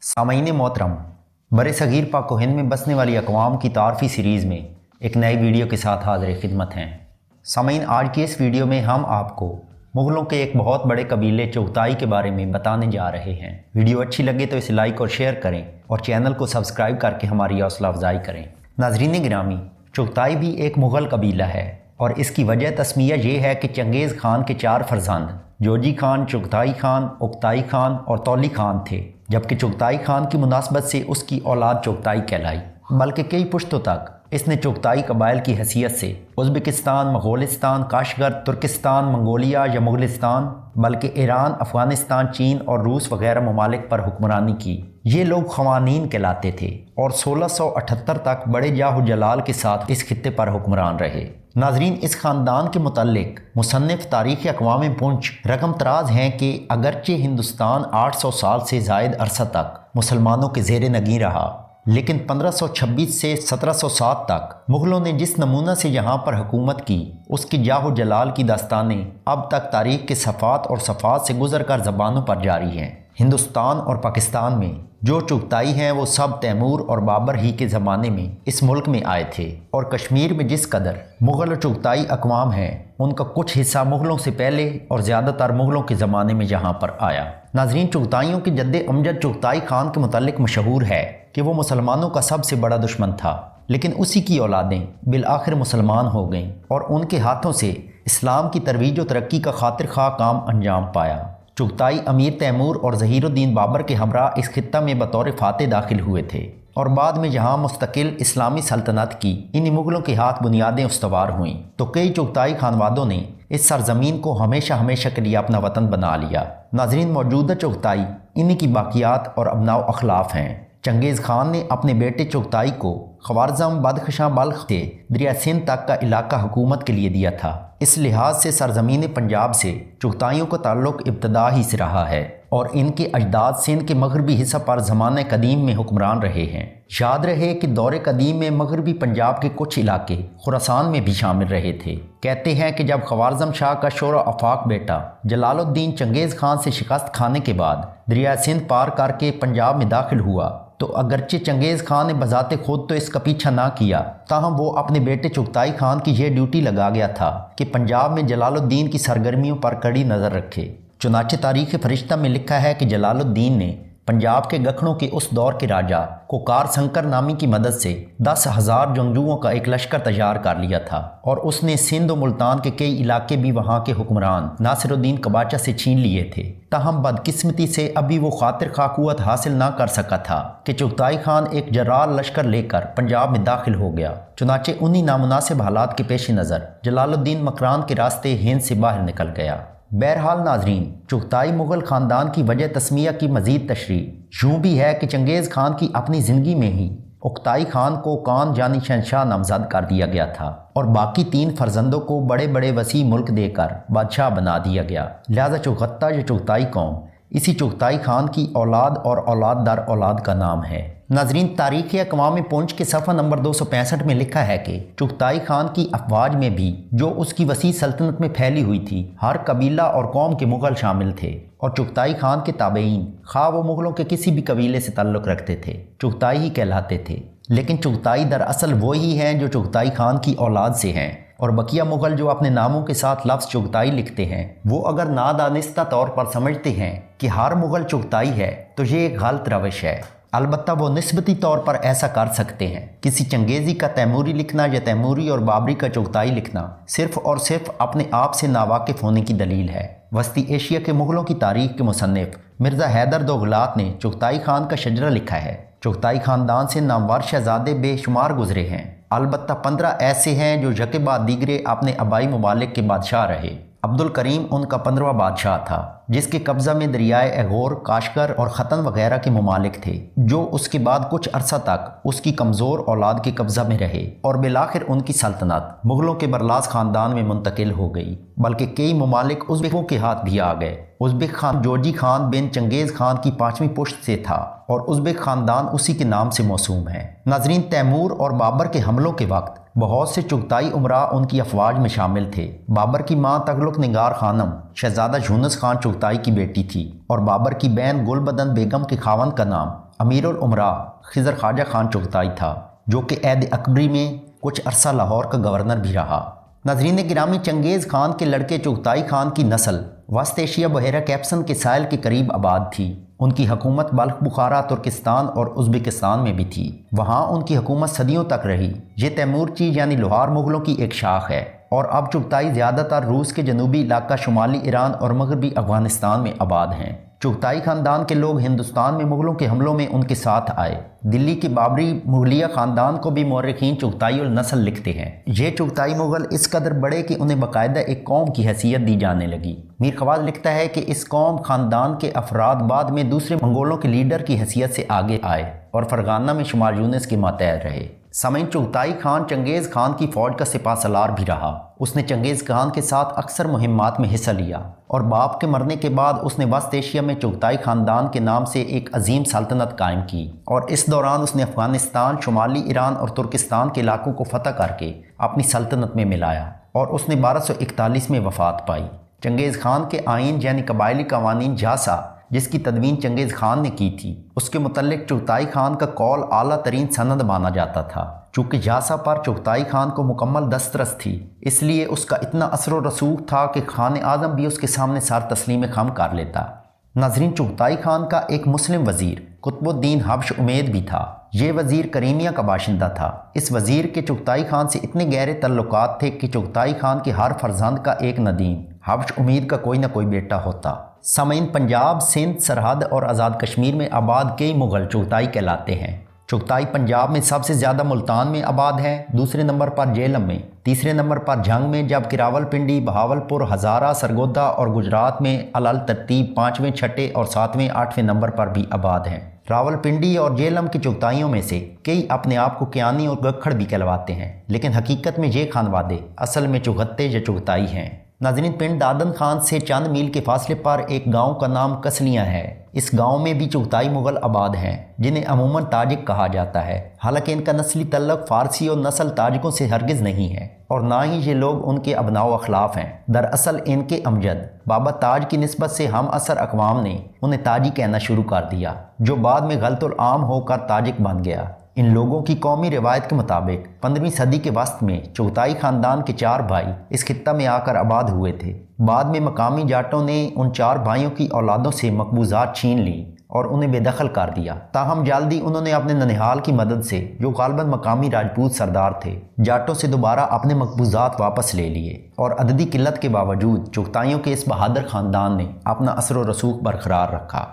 सामईन मोहतरम, बरसगीर पाक व हिंद में बसने वाली अक़वाम की तारफ़ी सीरीज़ में एक नई वीडियो के साथ हाज़िर खिदमत हैं। सामईन, आज की इस वीडियो में हम आपको मुग़लों के एक बहुत बड़े कबीले चुगताई के बारे में बताने जा रहे हैं। वीडियो अच्छी लगे तो इसे लाइक और शेयर करें और चैनल को सब्सक्राइब करके हमारी हौसला अफजाई करें। नाज़रीन गिरामी, चुगताई भी एक मुग़ल कबीला है और इसकी वजह तस्मिया ये है कि चंगेज़ खान के 4 फर्जंद जोजी खान, चुगताई खान, उक्ताई खान और तौली खान थे, जबकि चुगताई खान की मुनासबत से उसकी औलाद चुगताई कहलाई। बल्कि कई पुश्तों तक इसने चुगताई कबाइल की हैसियत से उज़्बेकिस्तान, मंगोलिस्तान, काशगर, तुर्किस्तान, मंगोलिया या मुग़लिस्तान, बल्कि ईरान, अफ़गानिस्तान, चीन और रूस वगैरह ममालिक पर हुक्मरानी की। ये लोग ख़वानीन कहलाते थे और 1678 तक बड़े जाहु जलाल के साथ इस खित्ते पर हुक्मरान रहे। नाजरीन, इस ख़ानदान के मुतल्लिक मुसन्निफ़ तारीख़ अक़वाम पुंछ रकम तराज हैं कि अगरचे हिंदुस्तान 800 साल से ज़ायद अरसा तक मुसलमानों के ज़ेर नगी रहा, लेकिन 1526 से 1707 तक मुग़लों ने जिस नमूना से यहाँ पर हुकूमत की, उसकी जाहो जलाल की दास्तानें अब तक तारीख़ के सफ़ात और सफ़ात से गुज़र कर ज़बानों पर जारी हैं। हिंदुस्तान और पाकिस्तान में जो चुगताई हैं वो सब तैमूर और बाबर ही के ज़माने में इस मुल्क में आए थे, और कश्मीर में जिस कदर मुग़ल चुगताई अक़वाम हैं उनका कुछ हिस्सा मुग़लों से पहले और ज़्यादातर मुग़लों के ज़माने में यहाँ पर आया। नाज़रीन, चुगताइयों के जद्दे अमजद चुगताई खान के मुतल्लिक मशहूर है कि वो मुसलमानों का सबसे बड़ा दुश्मन था, लेकिन उसी की औलादें बिल आखिर मुसलमान हो गईं और उनके हाथों से इस्लाम की तरवीज व तरक्की का खातिर खा काम अंजाम पाया। चुगताई अमीर तैमूर और ज़हीरुद्दीन बाबर के हमरा इस खित्ता में बतौर फ़ाते दाखिल हुए थे और बाद में यहाँ मुस्तकिल इस्लामी सल्तनत की इन्हीं मुग़लों के हाथ बुनियादें उस्तवार हुईं, तो कई चुगताई खानवादों ने इस सरज़मीन को हमेशा हमेशा के लिए अपना वतन बना लिया। नाज़रीन, मौजूदा चुगताई इन्हीं की बाक़ियात और अबनाव अखलाफ हैं। चंगेज़ खान ने अपने बेटे चुगताई को ख़वारज़म, बदख्शां, बल्ख से दरिया सिंध तक का इलाका हुकूमत के लिए दिया था। इस लिहाज से सरज़मीन पंजाब से चुगताइयों का ताल्लुक़ इब्तदा ही से रहा है और इनके अजदाद सिंध के मगरबी हिस्सा पर ज़माने कदीम में हुक्मरान रहे हैं। याद रहे कि दौरे कदीम में मगरबी पंजाब के कुछ इलाके खुरासान में भी शामिल रहे थे। कहते हैं कि जब ख़वारज़म शाह का शोरा आफाक बेटा जलालुद्दीन चंगेज़ खान से शिकस्त खाने के बाद दरिया सिंध पार करके पंजाब में दाखिल हुआ, तो अगरचे चंगेज़ खान ने बजाते खुद तो इसका पीछा ना किया, ताहम वो अपने बेटे चुगताई खान की यह ड्यूटी लगा गया था कि पंजाब में जलालुद्दीन की सरगर्मियों पर कड़ी नज़र रखे। चुनाचे तारीख़ फरिश्ता में लिखा है कि जलालुद्दीन ने पंजाब के गखणों के उस दौर के राजा कोकार शंकर नामी की मदद से 10,000 जंगजुओं का एक लश्कर तैयार कर लिया था और उसने सिंध और मुल्तान के कई इलाके भी वहाँ के हुक्मरान नासिरुद्दीन कबाचा से छीन लिए थे। ताहम बदकिस्मती से अभी वो खातिर खाकुवत हासिल ना कर सका था कि चुगताई खान एक जरार लश्कर लेकर पंजाब में दाखिल हो गया। चुनाचे उन्हीं नामुनासिब हालात के पेश नज़र जलालुद्दीन मकरान के रास्ते हिंद से बाहर निकल गया। बहरहाल नाजरीन, चुगताई मुग़ल ख़ानदान की वजह तस्मिया की मज़ीद तशरीह यूँ भी है कि चंगेज़ खान की अपनी ज़िंदगी में ही उक्ताई खान को कान जानी शहंशाह नामज़द कर दिया गया था और बाकी 3 फर्जंदों को बड़े बड़े वसी मुल्क देकर बादशाह बना दिया गया। लिहाजा चुगत्ता या चुगताई कौम इसी चुगताई खान की औलाद और औलाद दर औलाद का नाम है। नाजरीन, तारीख़ अक़वाम पुंछ के सफ़ा नंबर 265 में लिखा है कि चुगताई खान की अफवाज में भी जो उसकी वसी सल्तनत में फैली हुई थी, हर कबीला और कौम के मुग़ल शामिल थे और चुगताई खान के ताबईन खा वो मुग़लों के किसी भी कबीले से ताल्लुक़ रखते थे, चुगताई ही कहलाते थे। लेकिन चुगताई दरअसल वही हैं जो चुगताई खान की औलाद से हैं, और बकिया मुग़ल जो अपने नामों के साथ लफ्ज़ चुगताई लिखते हैं, वो अगर नादानिस्ता तौर पर समझते हैं कि हर मुग़ल चुगताई है तो ये एक गलत रवश है। अलबत्ता वो निस्बती तौर पर ऐसा कर सकते हैं। किसी चंगेज़ी का तैमूरी लिखना या तैमूरी और बाबरी का चुगताई लिखना सिर्फ़ और सिर्फ अपने आप से नावाकिफ़ होने की दलील है। वस्ती एशिया के मुग़लों की तारीख़ के मुसन्निफ़ मिर्ज़ा हैदर दोगलात ने चुगताई खान का शजरा लिखा है। चुगताई ख़ानदान से नामवर शहज़ादे बेशुमार गुजरे हैं, अलबत्ता 15 ऐसे हैं जो यके बाद दीगरे अपने आबाई ममालिक के बादशाह रहे। अब्दुल करीम उनका 15वां बादशाह था, जिसके कब्ज़ा में दरियाए एगोर, काशगर और ख़तन वगैरह के ममालिक थे, जो उसके बाद कुछ अरसा तक उसकी कमज़ोर औलाद के कब्ज़ा में रहे और बिलाखिर उनकी सल्तनत मुग़लों के बरलास ख़ानदान में मुंतकिल हो गई। बल्कि कई ममालिक उज़्बेकों के हाथ भी आ गए। उज़्बेक खान जोजी खान बिन चंगेज़ खान की 5वीं पुश्त से था और उज़्बेक ख़ानदान उसी के नाम से मौसूम है। नाजरीन, तैमूर और बाबर के हमलों के वक्त बहुत से चुगताई उमरा उनकी अफवाज में शामिल थे। बाबर की मां तगलुक निगार खानम शहजादा यूनुस खान चुगताई की बेटी थी और बाबर की बहन गुलबदन बेगम के खावंद का नाम अमीर उल उमरा खिज़र ख्वाजा खान चुगताई था, जो कि ऐद अकबरी में कुछ अरसा लाहौर का गवर्नर भी रहा। नाज़रीन गिरामी, चंगेज़ खान के लड़के चुगताई खान की नस्ल वस्त एशिया बहरा कैप्सन के साहिल के करीब आबाद थी। उनकी हुकूमत बल्ख, बुखारा, तुर्किस्तान और उज़्बेकिस्तान में भी थी। वहाँ उनकी हुकूमत सदियों तक रही। ये तैमूरची यानी लोहार मुग़लों की एक शाख है और अब चुगताई ज़्यादातर रूस के जनूबी इलाका, शुमाली ईरान और मगरबी अफ़गानिस्तान में आबाद हैं। चुगताई ख़ानदान के लोग हिंदुस्तान में मुग़लों के हमलों में उनके साथ आए। दिल्ली के बाबरी मुग़लिया ख़ानदान को भी मौरख़ीन चुगताई उल नस्ल लिखते हैं। ये चुगताई मुग़ल इस कदर बड़े कि उन्हें बाकायदा एक कौम की हैसियत दी जाने लगी। मीर ख़वाज लिखता है कि इस कौम ख़ानदान के अफराद बाद में दूसरे मंगोलों के लीडर की हैसियत से आगे आए और फरगाना में शुमार यूनिस के मातहत रहे। सामईन, चुगताई खान चंगेज़ खान की फ़ौज का सिपा सलार भी रहा। उसने चंगेज़ खान के साथ अक्सर मुहिम्मात में हिस्सा लिया और बाप के मरने के बाद उसने वस्त एशिया में चुगताई ख़ानदान के नाम से एक अजीम सल्तनत कायम की और इस दौरान उसने अफ़गानिस्तान, शुमाली ईरान और तुर्किस्तान के इलाकों को फ़तह करके अपनी सल्तनत में मिलाया और उसने 1241 में वफ़ात पाई। चंगेज़ खान के आइन यानी कबायली कवानीन झांसा, जिसकी तदवीन चंगेज़ खान ने की थी, उसके मुतल्लिक चुगताई खान का कौल आला तरीन सनद माना जाता था। चूँकि झांसा पर चुगताई खान को मुकम्मल दस्तरस थी, इसलिए उसका इतना असर व रसूख था कि खान आज़म भी उसके सामने सर तस्लीम खम कर लेता। नाज़रीन, चुगताई खान का एक मुस्लिम वज़ीर कुतुबुद्दीन हब्श उमेद भी था। ये वज़ीर करीमिया का बाशिंदा था। इस वज़ीर के चुगताई खान से इतने गहरे तल्लुकात थे कि चुगताई खान के हर फर्जंद का एक नदीम हब्श उमेद का कोई ना कोई बेटा होता। सामईन, पंजाब, सिंध, सरहद और आज़ाद कश्मीर में आबाद कई मुग़ल चुगताई कहलाते हैं। चुगताई पंजाब में सबसे ज़्यादा मुल्तान में आबाद है, दूसरे नंबर पर जेलम में, तीसरे नंबर पर जंग में, जबकि रावलपिंडी, बहावलपुर, हज़ारा, सरगोदा और गुजरात में अलल तरतीब 5वें, 6ठे और 7वें, 8वें नंबर पर भी आबाद हैं। रावलपिंडी और जेलम की चुगताइयों में से कई अपने आप को कियानी और गखड़ भी कहलवाते हैं, लेकिन हकीकत में ये खानवादे असल में चुगत्ते या चुगताई हैं। नाज़रीन, पिंड दादन खान से चंद मील के फासले पर एक गांव का नाम कसलियाँ है। इस गांव में भी चुगताई मुग़ल आबाद हैं, जिन्हें अमूमन ताजिक कहा जाता है। हालांकि इनका नस्ली तल्लुक़ फ़ारसी और नस्ल ताजिकों से हरगिज़ नहीं है और ना ही ये लोग उनके अबनाओ अखलाफ हैं। दरअसल इनके अमजद बाबा ताज की निस्बत से हम असर अक़वाम ने उन्हें ताजी कहना शुरू कर दिया, जो बाद में गलतुल आम होकर ताजिक बन गया। इन लोगों की कौमी रिवायत के मुताबिक 15वीं सदी के वस्त में चुगताई ख़ानदान के 4 भाई इस खित्ता में आकर आबाद हुए थे। बाद में मकामी जाटों ने उन 4 भाइयों की औलादों से मकबूजात छीन ली और उन्हें बेदखल कर दिया। ताहम जल्दी उन्होंने अपने ननिहाल की मदद से, जो गालबन मकामी राजपूत सरदार थे, जाटों से दोबारा अपने मकबूजात वापस ले लिए और अददी किल्लत के बावजूद चुगताइयों के इस बहादुर ख़ानदान ने अपना असर व रसूख बरकरार रखा।